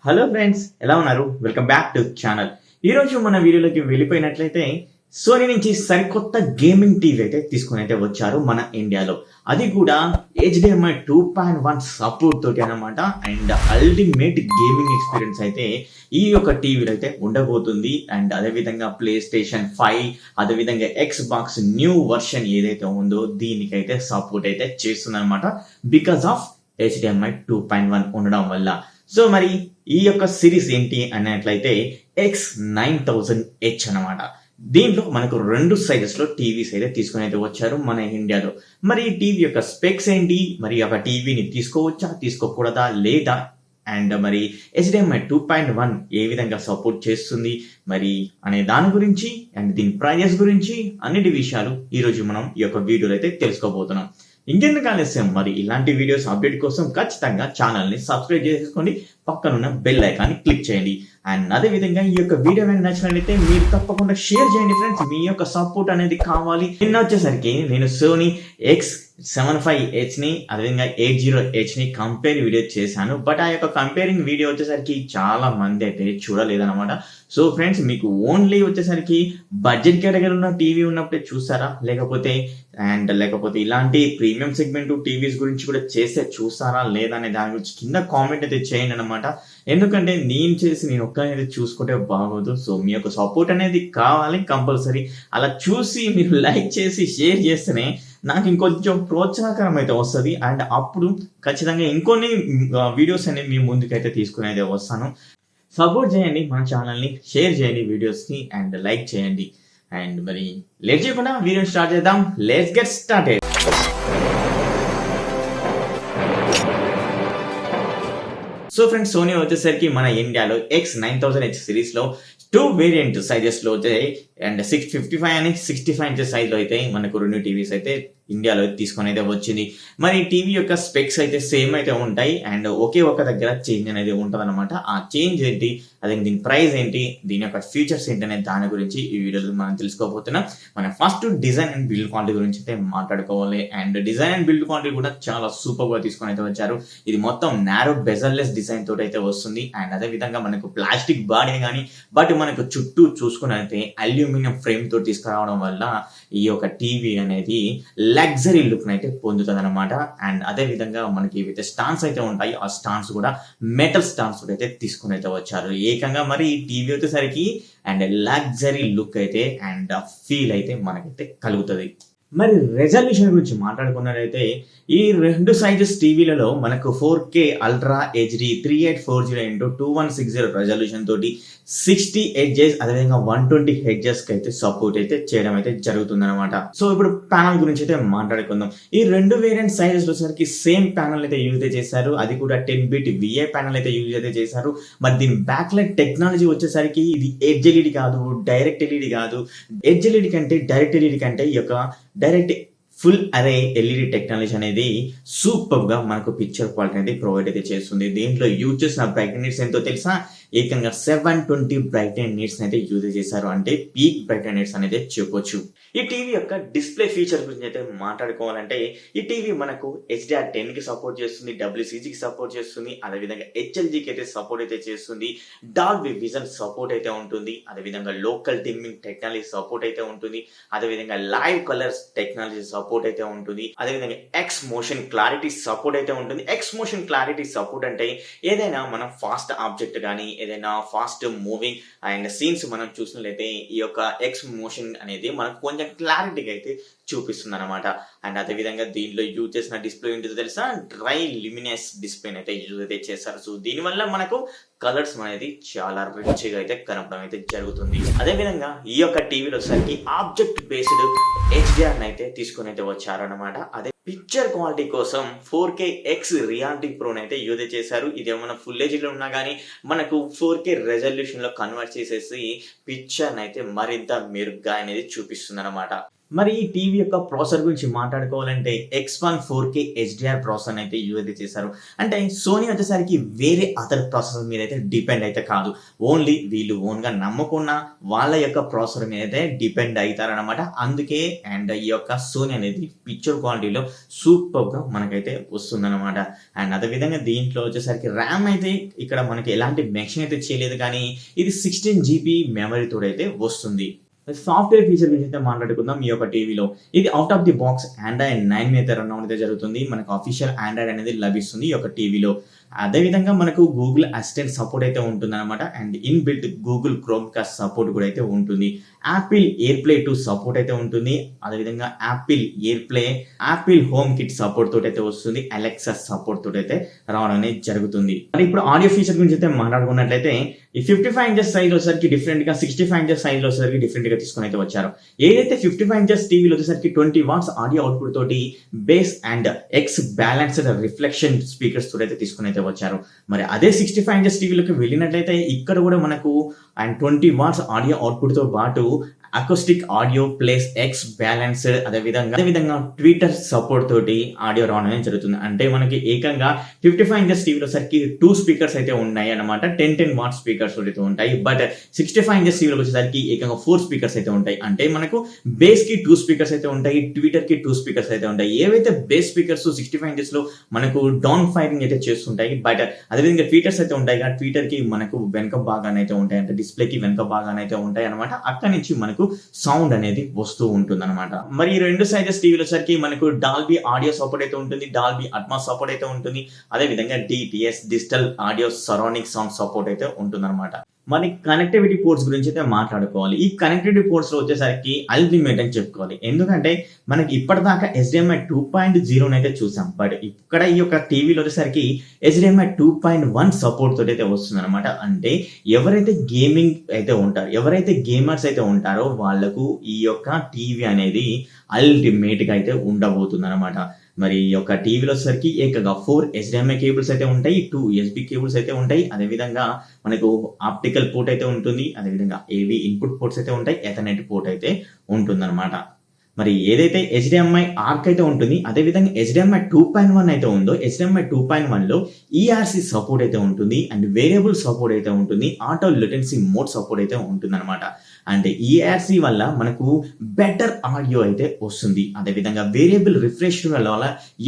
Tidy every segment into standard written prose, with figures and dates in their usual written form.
Hello friends, ఎలా ఉన్నారు? Welcome back to channel. ఈ రోజు మన వీడియోలోకి వెళ్ళిపోయినట్లయితే సోనీ నుంచి సరికొత్త గేమింగ్ టీవీ అయితే తీసుకుని అయితే వచ్చారు మన ఇండియాలో. అది కూడా HDMI 2.1 సపోర్ట్ తోటి అనమాట. అండ్ అల్టిమేట్ గేమింగ్ ఎక్స్పీరియన్స్ అయితే ఈ యొక్క టీవీలో అయితే ఉండబోతుంది. అండ్ అదేవిధంగా ప్లే స్టేషన్ 5, అదేవిధంగా Xbox న్యూ వర్షన్ ఏదైతే ఉందో దీనికైతే సపోర్ట్ అయితే చేస్తుంది అనమాట. బికాస్ ఆఫ్ HDMI 2.1 ఉండడం వల్ల. సో మరి ఈ యొక్క సిరీస్ ఏంటి అన్నట్లయితే X9000H అనమాట. దీంట్లో మనకు 2 సైజెస్ లో టీవీస్ అయితే తీసుకుని అయితే వచ్చారు మన ఇండియాలో. మరి ఈ టీవీ యొక్క స్పెక్స్ ఏంటి, మరి ఒక టీవీని తీసుకోవచ్చా, తీసుకోకూడదా, లేదా, అండ్ మరి HDMI 2.1 ఏ విధంగా సపోర్ట్ చేస్తుంది మరి అనే దాని గురించి, అండ్ దీని ప్రైజెస్ గురించి అన్నిటి విషయాలు ఈ రోజు మనం ఈ యొక్క వీడియోలో అయితే తెలుసుకోబోతున్నాం. ఇంకెందుకు ఆలస్యం, మరి ఇలాంటి వీడియోస్ అప్డేట్ కోసం ఖచ్చితంగా ఛానల్ని సబ్స్క్రైబ్ చేసుకోండి, పక్కనున్న బెల్ ఐకాన్ని క్లిక్ చేయండి. అండ్ అదే విధంగా ఈ యొక్క వీడియో నచ్చినట్లయితే మీరు తప్పకుండా షేర్ చేయండి ఫ్రెండ్స్. మీ యొక్క సపోర్ట్ అనేది కావాలి. నిన్న వచ్చేసరికి నేను సోనీ X75H ని అదేవిధంగా 80H ని కంపేర్ వీడియో చేశాను. బట్ ఆ యొక్క కంపేరింగ్ వీడియో వచ్చేసరికి చాలా మంది అయితే చూడలేదన్నమాట. సో ఫ్రెండ్స్, మీకు ఓన్లీ వచ్చేసరికి బడ్జెట్ కేటగిరీ ఉన్న టీవీ ఉన్నప్పుడే చూస్తారా, లేకపోతే ఇలాంటి ప్రీమియం సెగ్మెంట్ టీవీస్ గురించి కూడా చేస్తే చూస్తారా లేదా అనే దాని గురించి కింద కామెంట్ అయితే చేయండి అనమాట. ఎందుకంటే నేను ఒక్కనైతే చూసుకుంటే బాగోదు. సో మీ యొక్క సపోర్ట్ అనేది కావాలి కంపల్సరీ. అలా చూసి మీరు లైక్ చేసి షేర్ చేస్తేనే నాకు ఇంకొంచెం ప్రోత్సాహకరం అయితే వస్తుంది. అండ్ అప్పుడు ఖచ్చితంగా ఇంకొన్ని వీడియోస్ అనేవి మీ ముందుకైతే తీసుకుని అయితే వస్తాను. సపోర్ట్ చేయండి మన ఛానల్ని, షేర్ చేయండి వీడియోస్ని, అండ్ లైక్ చేయండి. అండ్ మరి లేట్ చేయకుండా వీడియో స్టార్ట్ చేద్దాం. Let's get started. So friends, Sony వచ్చేసరికి మన ఇండియాలో X9000H సిరీస్ లో 2 వేరియంట్ సైజెస్ లో వచ్చాయి. అండ్ 655 అని 65 ఇంచెస్ సైజ్ లో అయితే మనకు 2 టీవీస్ అయితే ఇండియాలో తీసుకొని అయితే వచ్చింది. మరి టీవీ యొక్క స్పెక్స్ అయితే సేమ్ అయితే ఉంటాయి. అండ్ ఒకే ఒక దగ్గర చేంజ్ అనేది ఉంటుంది అనమాట. ఆ చేంజ్ ఏంటి, అదే దీని ప్రైస్ ఏంటి, దీని యొక్క ఫీచర్స్ ఏంటి అనే దాని గురించి ఈ వీడియోలో మనం తెలుసుకోబోతున్నాం. మనం first design and build quality గురించి అయితే మాట్లాడుకోవాలి. And design and build quality కూడా చాలా సూపర్ గా తీసుకొని అయితే వచ్చారు. ఇది మొత్తం నారో బెజర్లెస్ డిజైన్ తోటి అయితే వస్తుంది. అండ్ అదే విధంగా మనకు ప్లాస్టిక్ బాడీ కానీ, బట్ మనకు చుట్టూ చూసుకున్నైతే అల్యూమినియం ఫ్రేమ్ తోటి తీసుకురావడం వల్ల ఈ యొక్క టీవీ అనేది లగ్జరీ లుక్ అయితే పొందుతుంది అనమాట. అండ్ అదే విధంగా మనకి ఏవైతే స్టాండ్స్ అయితే ఉంటాయి ఆ స్టాండ్స్ కూడా మెటల్ స్టాండ్స్ అయితే తీసుకుని అయితే వచ్చారు. ఏకంగా మరి ఈ టీవీ వచ్చేసరికి అండ్ లగ్జరీ లుక్ అయితే అండ్ ఫీల్ అయితే మనకైతే కలుగుతుంది. మరి రెజల్యూషన్ గురించి మాట్లాడుకున్నట్లయితే ఈ 2 సైజెస్ టీవీలలో మనకు 4K ultra HD 3840x2160 resolution తోటి 60 హెడ్జెస్ అదేవిధంగా 120 హెడ్జెస్ కి అయితే సపోర్ట్ అయితే చేయడం అయితే జరుగుతుంది అనమాట. సో ఇప్పుడు ప్యానల్ గురించి అయితే మాట్లాడుకుందాం. ఈ 2 వేరియంట్ సైజెస్ వచ్చేసరికి సేమ్ ప్యానల్ అయితే యూజ్ అయితే చేశారు. అది కూడా 10-bit VA ప్యానల్ అయితే యూజ్ అయితే చేశారు. మరి దీని బ్యాక్ లైట్ టెక్నాలజీ వచ్చేసరికి ఇది ఎడ్జ్ ఎల్ఈడి కాదు, డైరెక్ట్ ఎల్ఈడి కాదు. ఎడ్జ్ ఎల్ఈడి కంటే డైరెక్ట్ ఎల్ఈడి కంటే ఈ యొక్క డైరెక్ట్ ఫుల్ అరే ఎల్ఈడి టెక్నాలజీ అనేది సూపర్ గా మనకు పిక్చర్ క్వాలిటీ అనేది ప్రొవైడ్ అయితే చేస్తుంది. దీంట్లో యూజ్ చేసిన బ్రైట్నెస్ ఎంతో తెలుసా? ఏకంగా 720 బ్రైట్నెస్ అయితే యూజ్ చేశారు. అంటే పీక్ బ్రైట్నెస్ అనేది చెప్పొచ్చు. ఈ టీవీ యొక్క డిస్ప్లే ఫీచర్ గురించి అయితే మాట్లాడుకోవాలంటే ఈ టీవీ మనకు HDR10 కి సపోర్ట్ చేస్తుంది, WCG కి సపోర్ట్ చేస్తుంది, అదేవిధంగా HLG కి అయితే సపోర్ట్ అయితే చేస్తుంది, డాల్బీ విజన్ సపోర్ట్ అయితే ఉంటుంది, అదేవిధంగా లోకల్ డిమ్మింగ్ టెక్నాలజీ సపోర్ట్ అయితే ఉంటుంది, అదేవిధంగా లైవ్ కలర్స్ టెక్నాలజీ సపోర్ట్ అయితే ఉంటుంది, అదేవిధంగా ఎక్స్ మోషన్ క్లారిటీ సపోర్ట్ అయితే ఉంటుంది. ఎక్స్ మోషన్ క్లారిటీ సపోర్ట్ అంటే ఏదైనా మనం ఫాస్ట్ ఆబ్జెక్ట్ కానీ ఏదైనా ఫాస్ట్ మూవింగ్ అండ్ సీన్స్ మనం చూసినట్లయితే ఈ యొక్క ఎక్స్ మోషన్ అనేది మనకు కొంచెం క్లారిటీగా అయితే చూపిస్తుంది అనమాట. అండ్ అదే విధంగా దీనిలో యూజ్ చేసిన డిస్ప్లే ఏంటో తెలుసా? డ్రై ల్యూమినస్ డిస్ప్లే అయితే యూజ్ అయితే చేస్తారు. సో దీనివల్ల మనకు కలర్స్ అనేది చాలా రిచ్ గా అయితే కనపడడం అయితే జరుగుతుంది. అదే విధంగా ఈ యొక్క టీవీలో వచ్చేసరికి ఆబ్జెక్ట్ బేస్డ్ HDR అయితే తీసుకుని అయితే వచ్చారనమాట. అదే పిక్చర్ క్వాలిటీ కోసం 4K X రియాలిటీ ప్రోని అయితే యూజ్ చేశారు. ఇదేమన్నా ఫుల్ హెచ్డీలో ఉన్నా కానీ మనకు 4K రెజల్యూషన్ లో కన్వర్ట్ చేసేసి పిక్చర్ అయితే మరింత మెరుగ్గా అనేది చూపిస్తుంది అనమాట. మరి ఈ టీవీ యొక్క ప్రాసెసర్ గురించి మాట్లాడుకోవాలంటే X1 4K HDR ప్రాసెసర్ అయితే యూజ్ అయితే చేశారు. అంటే సోనీ వచ్చేసరికి వేరే అదర్ ప్రాసెసర్ మీద అయితే డిపెండ్ అయితే కాదు. ఓన్లీ వీళ్ళు ఓన్గా నమ్ముకున్న వాళ్ళ యొక్క ప్రాసెసర్ మీద అయితే డిపెండ్ అవుతారనమాట. అందుకే అండ్ ఈ యొక్క సోనీ అనేది పిక్చర్ క్వాలిటీలో సూపర్గా మనకైతే వస్తుందన్నమాట. అండ్ అదేవిధంగా దీంట్లో వచ్చేసరికి ర్యామ్ అయితే ఇక్కడ మనకి ఎలాంటి మెన్షన్ అయితే చేయలేదు, కానీ ఇది 16 GB మెమరీతో అయితే వస్తుంది. సాఫ్ట్వేర్ ఫీచర్ గురించి అయితే మాట్లాడుకుందాం. ఈ యొక్క టీవీలో ఇది out of the box Android 9 మీద రన్ అయితే జరుగుతుంది. మనకు అఫీషియల్ ఆండ్రాయిడ్ అనేది లభిస్తుంది ఈ యొక్క టీవీలో. అదేవిధంగా మనకు గూగుల్ అసిస్టెంట్ సపోర్ట్ అయితే ఉంటుంది అనమాట. And in built Google chrome cost support కూడా అయితే ఉంటుంది. యాపిల్ ఎయిర్ ప్లే 2 సపోర్ట్ అయితే ఉంటుంది. అదేవిధంగా Apple air play, Apple home kit support తోటి అయితే వస్తుంది. అలెక్సా సపోర్ట్ తోటి అయితే రావడం అనేది జరుగుతుంది. మరి ఇప్పుడు ఆడియో ఫీచర్ గురించి అయితే మాట్లాడుకున్నట్లయితే ఈ 55 ఇంచెస్ సైజ్ వచ్చేసరికి డిఫరెంట్ గా, 65 ఇంచెస్ సైజ్ వచ్చేసరికి డిఫరెంట్ గా తీసుకొని అయితే వచ్చారు. ఏదైతే 55 ఇంచెస్ టీవీలో వచ్చేసరికి 20 వాట్స్ ఆడియో అవుట్పుట్ తోటి base and X balanced reflection speakers తోటి అయితే తీసుకొని అయితే వచ్చారు. మరి అదే 65 ఇంచెస్ టీవీలోకి వెళ్ళినట్లయితే ఇక్కడ కూడా మనకు అండ్ 20 వాట్స్ ఆడియో అవుట్పుట్ తో పాటు acoustic audio plus X balanced అదేవిధంగా ట్విట్టర్ సపోర్ట్ తోటి ఆడియో రావడం జరుగుతుంది. అంటే మనకి ఏకంగా 55 ఇంచెస్ టీవీలో సరికి 2 స్పీకర్స్ అయితే ఉన్నాయి అన్నమాట. 10 వాట్ స్పీకర్స్ అయితే ఉంటాయి. బట్ 65 ఇంచెస్ టీవీలో వచ్చేసరికి ఏకంగా 4 స్పీకర్స్ అయితే ఉంటాయి. అంటే మనకు బేస్ కి 2 స్పీకర్స్ అయితే ఉంటాయి, ట్విట్టర్ కి 2 స్పీకర్స్ అయితే ఉంటాయి. ఏవైతే బేస్ స్పీకర్స్ 65 ఇంచెస్ లో మనకు డౌన్ ఫైరింగ్ అయితే చేస్తుంటాయి. బట్ అదేవిధంగా ట్విటర్స్ అయితే ఉంటాయి కదా, ట్విట్టర్ కి మనకు వెనక భాగానైతే ఉంటాయి, అంటే డిస్ప్లే కి వెనక భాగానైతే ఉంటాయి అనమాట. అక్కడి నుంచి మనకు సౌండ్ అనేది వస్తూ ఉంటుంది అనమాట. మరి ఈ 2 సైజెస్ టీవీలో సరికి మనకు డాల్బీ ఆడియో సపోర్ట్ అయితే ఉంటుంది, డాల్బీ అట్మాస్ సపోర్ట్ అయితే ఉంటుంది. అదేవిధంగా DTS digital audio surrounding sound support అయితే ఉంటుంది అనమాట. మరి కనెక్టివిటీ పోర్ట్స్ గురించి అయితే మాట్లాడుకోవాలి. ఈ కనెక్టివిటీ పోర్ట్స్ లో వచ్చేసరికి అల్టిమేట్ అని చెప్పుకోవాలి. ఎందుకంటే మనకి ఇప్పటిదాకా HDMI 2.0 అయితే చూసాం. బట్ ఇక్కడ ఈ యొక్క టీవీలో వచ్చేసరికి HDMI 2.1 సపోర్ట్ తోటి అయితే వస్తుంది అనమాట. అంటే ఎవరైతే గేమింగ్ అయితే ఉంటారో, ఎవరైతే గేమర్స్ అయితే ఉంటారో వాళ్ళకు ఈ యొక్క టీవీ అనేది అల్టిమేట్ గా అయితే ఉండబోతుంది అనమాట. మరి ఈ యొక్క టీవీలో వచ్చేసరికి ఏకంగా 4 HDMI కేబుల్స్ అయితే ఉంటాయి, 2 USB కేబుల్స్ అయితే ఉంటాయి. అదేవిధంగా మనకు ఆప్టికల్ పోర్ట్ అయితే ఉంటుంది. అదేవిధంగా AV ఇన్పుట్ పోర్ట్స్ అయితే ఉంటాయి, ఎథర్నెట్ పోర్ట్ అయితే ఉంటుంది అనమాట. మరి ఏదైతే HDMI ఆర్క్ అయితే ఉంటుంది, అదేవిధంగా HDMI 2.1 అయితే ఉందో, HDMI 2.1 లో ERC సపోర్ట్ అయితే ఉంటుంది. అండ్ వేరియబుల్ సపోర్ట్ అయితే ఉంటుంది, ఆటో లేటెన్సీ మోడ్ సపోర్ట్ అయితే ఉంటుంది అనమాట. అంటే ERC వల్ల మనకు బెటర్ ఆడియో అయితే వస్తుంది. అదేవిధంగా వేరియబుల్ రిఫ్రెష్ వల్ల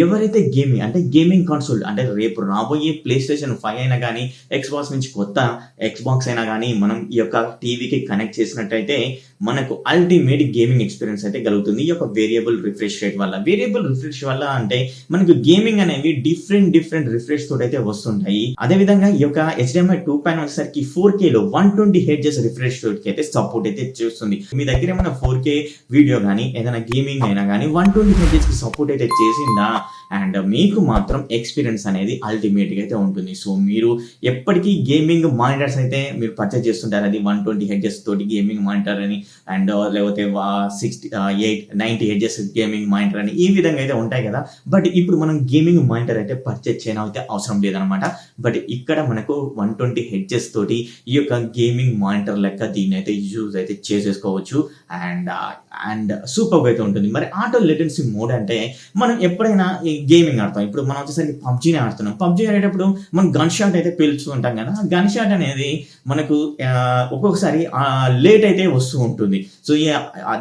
ఎవరైతే గేమింగ్ కన్సోల్ అంటే రేపు రాబోయే PlayStation 5 అయినా కానీ, Xbox నుంచి కొత్త Xbox అయినా కానీ మనం ఈ యొక్క టీవీకి కనెక్ట్ చేసినట్టయితే మనకు అల్టిమేట్ గేమింగ్ ఎక్స్పీరియన్స్ అయితే కలుగుతుంది ఈ యొక్క వేరియబుల్ రిఫ్రెష్ రేట్ వల్ల. వేరియబుల్ రిఫ్రెష్ వల్ల అంటే మనకు గేమింగ్ అనేవి డిఫరెంట్ రిఫ్రెష్ తోటి అయితే వస్తుంటాయి. అదేవిధంగా ఈ యొక్క HDMI 2.1 వచ్చేసరికి 4K లో 120 Hz రిఫ్రెష్ రేట్ అయితే సపోర్ట్ అయితే చేస్తుంది. మీ దగ్గర ఏమైనా 4K వీడియో కానీ ఏదైనా గేమింగ్ అయినా కానీ 120 Hz కి సపోర్ట్ అయితే చేసిందా, అండ్ మీకు మాత్రం ఎక్స్పీరియన్స్ అనేది అల్టిమేట్ గా అయితే ఉంటుంది. సో మీరు ఎప్పటికీ గేమింగ్ మానిటర్స్ అయితే మీరు పర్చేస్ చేస్తుంటారు, అది 120 Hz తోటి గేమింగ్ మానిటర్ అని, అండ్ లేకపోతే 90 Hz గేమింగ్ మానిటర్ అని, ఈ విధంగా అయితే ఉంటాయి కదా. బట్ ఇప్పుడు మనం గేమింగ్ మానిటర్ అయితే పర్చేస్ చేయడం అయితే అవసరం లేదనమాట. బట్ ఇక్కడ మనకు 120 Hz తోటి ఈ యొక్క గేమింగ్ మానిటర్ లెక్క దీన్ని అయితే యూజ్ అయితే చేసేసుకోవచ్చు. అండ్ సూపర్ అయితే ఉంటుంది. మరి ఆటో లేటెన్సీ మోడ్ అంటే మనం ఎప్పుడైనా గేమింగ్ ఆడతాం. ఇప్పుడు మనం వచ్చేసరికి పబ్జీని ఆడుతున్నాం. పబ్జీ ఆడేటప్పుడు మనం గన్ షాట్ అయితే పేలుస్తూ ఉంటాం కదా. ఆ గన్ షాట్ అనేది మనకు ఒక్కొక్కసారి లేట్ అయితే వస్తూ ఉంటుంది. సో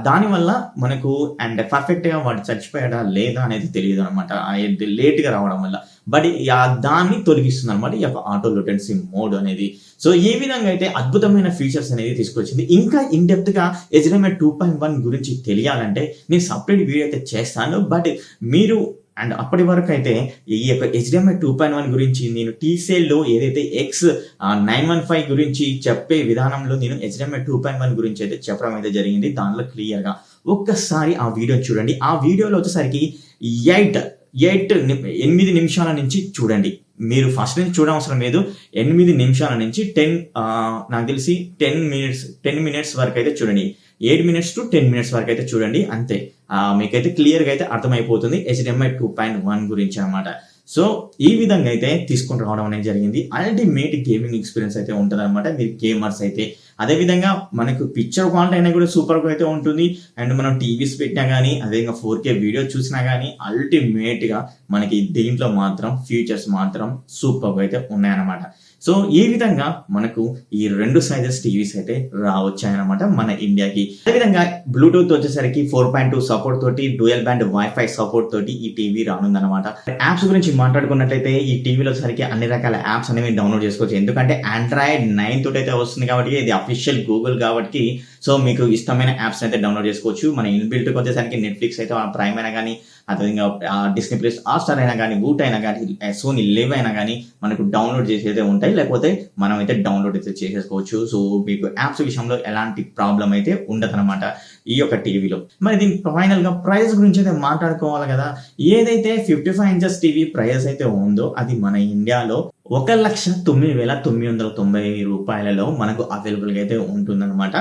దానివల్ల మనకు అండ్ పర్ఫెక్ట్ గా వాడు చచ్చిపోయాడా లేదా అనేది తెలియదు అనమాట, లేట్ గా రావడం వల్ల. బట్ దాన్ని తొలగిస్తుంది అనమాట ఈ యొక్క ఆటో లేటెన్సీ మోడ్ అనేది. సో ఈ విధంగా అయితే అద్భుతమైన ఫీచర్స్ అనేది తీసుకొచ్చింది. ఇంకా ఇన్ డెప్త్ గా HDMI 2.1 గురించి తెలియాలంటే నేను సపరేట్ వీడియో అయితే చేస్తాను. బట్ మీరు అండ్ అప్పటి వరకు అయితే ఈ యొక్క HDMI 2.1 గురించి నేను TCL లో ఏదైతే X915 గురించి చెప్పే విధానంలో నేను HDMI 2.1 గురించి అయితే చెప్పడం అయితే జరిగింది. దానిలో క్లియర్ గా ఒక్కసారి ఆ వీడియో చూడండి. ఆ వీడియోలో వచ్చేసరికి 8 నిమిషాల నుంచి చూడండి. మీరు ఫస్ట్ నుంచి చూడవసరం లేదు. 8 నిమిషాల నుంచి నాకు తెలిసి 10 మినిట్స్ వరకు అయితే చూడండి. 8 minutes to 10 minutes వరకు అయితే చూడండి. అంతే, మీకైతే క్లియర్ గా అయితే అర్థమైపోతుంది HDMI 2.1 గురించి అనమాట. సో ఈ విధంగా అయితే తీసుకొని రావడం అనేది జరిగింది. అల్టిమేట్ గేమింగ్ ఎక్స్పీరియన్స్ అయితే ఉంటుంది అనమాట మీరు గేమర్స్ అయితే. అదేవిధంగా మనకు పిక్చర్ క్వాలిటీ అయినా కూడా సూపర్గా అయితే ఉంటుంది. అండ్ మనం టీవీస్ పెట్టినా కానీ అదేవిధంగా 4K వీడియో చూసినా కానీ అల్టిమేట్గా మనకి దీంట్లో మాత్రం ఫీచర్స్ మాత్రం సూపర్గా అయితే ఉన్నాయన్నమాట. సో ఈ విధంగా మనకు ఈ 2 సైజెస్ టీవీస్ అయితే రావచ్చాయన్నమాట మన ఇండియాకి. అదేవిధంగా బ్లూటూత్ వచ్చేసరికి 4.2 సపోర్ట్ తోటి, డ్యూయల్ బ్యాండ్ వైఫై సపోర్ట్ తోటి ఈ టీవీ రానుందన్నమాట. యాప్స్ గురించి మాట్లాడుకున్నట్లయితే ఈ టీవీలో వచ్చేసరికి అన్ని రకాల యాప్స్ అనేవి డౌన్లోడ్ చేసుకోవచ్చు. ఎందుకంటే ఆండ్రాయిడ్ 9 తోటి అయితే వస్తుంది కాబట్టి, ఇది అఫీషియల్ గూగుల్ కాబట్టి సో మీకు ఇష్టమైన యాప్స్ అయితే డౌన్లోడ్ చేసుకోవచ్చు. మన ఇన్బిల్ట్కి వచ్చేసరికి నెట్ఫ్లిక్స్ అయితే ప్రైమ్ అయినా కానీ, అదేవిధంగా డిస్నీ ప్లస్ హాట్‌స్టార్ అయినా కానీ, వూట్ అయినా కానీ, సోనీ లివ్ అయినా కానీ మనకు డౌన్లోడ్ చేసి అయితే ఉంటాయి. లేకపోతే మనం అయితే డౌన్లోడ్ అయితే చేసేసుకోవచ్చు. సో మీకు యాప్స్ విషయంలో ఎలాంటి ప్రాబ్లం అయితే ఉండదన్నమాట ఈ యొక్క టీవీలో. మరి దీని ఫైనల్ గా ప్రైస్ గురించి అయితే మాట్లాడుకోవాలి కదా. ఏదైతే 55 ఇంచెస్ టీవీ ప్రైస్ అయితే ఉందో అది మన ఇండియాలో 1,09,990 రూపాయలలో మనకు అవైలబుల్ గా అయితే ఉంటుందన్నమాట.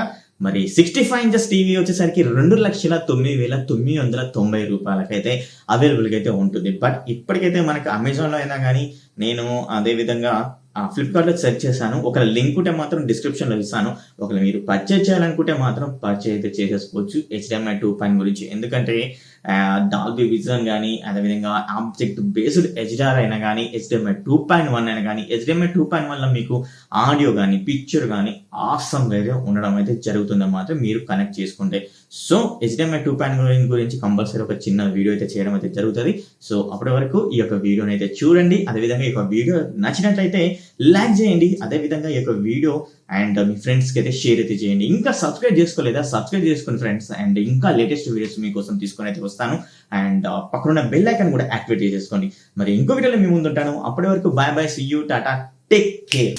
మరి 65 ఇంచెస్ టీవీ వచ్చేసరికి 2,09,990 రూపాయలకైతే అవైలబుల్ గా అయితే ఉంటుంది. బట్ ఇప్పటికైతే మనకు అమెజాన్ లో అయినా కానీ, నేను అదే విధంగా ఫ్లిప్కార్ట్ లో సెర్చ్ చేశాను. ఒక లింక్ ఉంటే మాత్రం డిస్క్రిప్షన్ లో ఇస్తాను. ఒకవేళ మీరు పర్చేజ్ చేయాలనుకుంటే మాత్రం పర్చేజ్ అయితే చేసేసుకోవచ్చు HDMI 2.1 గురించి. ఎందుకంటే డాల్బీ విజన్ కానీ, అదేవిధంగా ఆబ్జెక్ట్ బేస్డ్ HDR అయినా కానీ, HDMI 2.1 అయినా కానీ, HDMI 2.1 లో మీకు ఆడియో కానీ, పిక్చర్ కానీ ఆసమ్ గా అయితే ఉండడం అయితే జరుగుతుంది మాత్రం మీరు కనెక్ట్ చేసుకుంటే. సో HDMI 2.1 గురించి కంపల్సరీ ఒక చిన్న వీడియో అయితే చేయడం అయితే జరుగుతుంది. సో అప్పటి వరకు ఈ యొక్క వీడియోని అయితే చూడండి. అదేవిధంగా ఈ యొక్క వీడియో నచ్చినట్లయితే లైక్ చేయండి. అదేవిధంగా ఈ యొక్క వీడియో అండ్ మీ ఫ్రెండ్స్కి అయితే షేర్ అయితే చేయండి. ఇంకా సబ్స్క్రైబ్ చేసుకోలేదా సబ్స్క్రైబ్ చేసుకోండి ఫ్రెండ్స్. అండ్ ఇంకా లేటెస్ట్ వీడియోస్ మీకోసం తీసుకొని అయితే వస్తాను. అండ్ పక్కన బెల్ ఐకాన్ కూడా యాక్టివేట్ చేసేసుకోండి. మరి ఇంకో వీడియోలో మీ ముందు ఉంటాను. అప్పటి వరకు bye bye, see you, tata, take care.